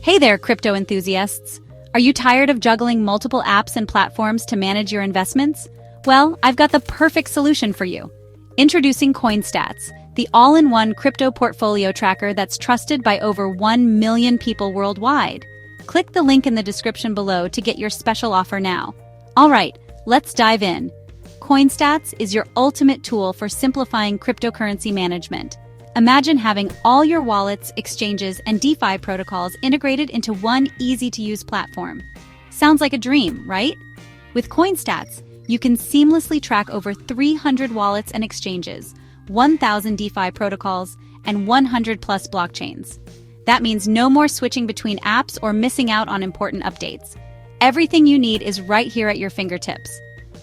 Hey there, crypto enthusiasts! Are you tired of juggling multiple apps and platforms to manage your investments? Well, I've got the perfect solution for you. Introducing CoinStats, the all-in-one crypto portfolio tracker that's trusted by over 1 million people worldwide. Click the link in the description below to get your special offer now. All right, let's dive in. CoinStats is your ultimate tool for simplifying cryptocurrency management. Imagine having all your wallets, exchanges, and DeFi protocols integrated into one easy-to-use platform. Sounds like a dream, right? With CoinStats, you can seamlessly track over 300 wallets and exchanges, 1,000 DeFi protocols, and 100-plus blockchains. That means no more switching between apps or missing out on important updates. Everything you need is right here at your fingertips.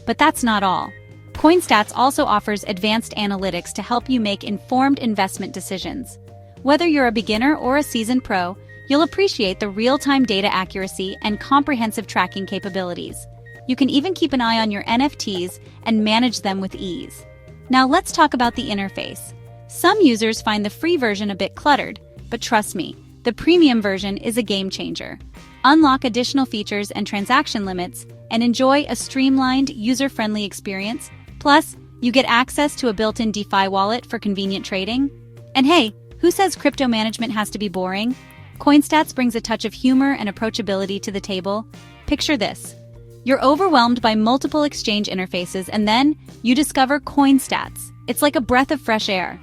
But that's not all. CoinStats also offers advanced analytics to help you make informed investment decisions. Whether you're a beginner or a seasoned pro, you'll appreciate the real-time data accuracy and comprehensive tracking capabilities. You can even keep an eye on your NFTs and manage them with ease. Now let's talk about the interface. Some users find the free version a bit cluttered, but trust me, the premium version is a game changer. Unlock additional features and transaction limits and enjoy a streamlined, user-friendly experience. Plus, you get access to a built-in DeFi wallet for convenient trading. And hey, who says crypto management has to be boring? CoinStats brings a touch of humor and approachability to the table. Picture this. You're overwhelmed by multiple exchange interfaces and then you discover CoinStats. It's like a breath of fresh air.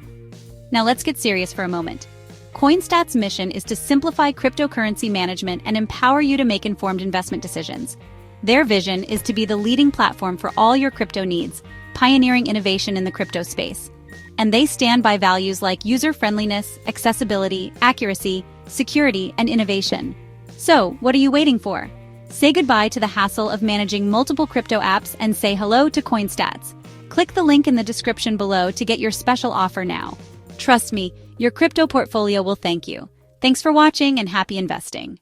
Now let's get serious for a moment. CoinStats' mission is to simplify cryptocurrency management and empower you to make informed investment decisions. Their vision is to be the leading platform for all your crypto needs, pioneering innovation in the crypto space. And they stand by values like user-friendliness, accessibility, accuracy, security, and innovation. So, what are you waiting for? Say goodbye to the hassle of managing multiple crypto apps and say hello to CoinStats. Click the link in the description below to get your special offer now. Trust me, your crypto portfolio will thank you. Thanks for watching and happy investing.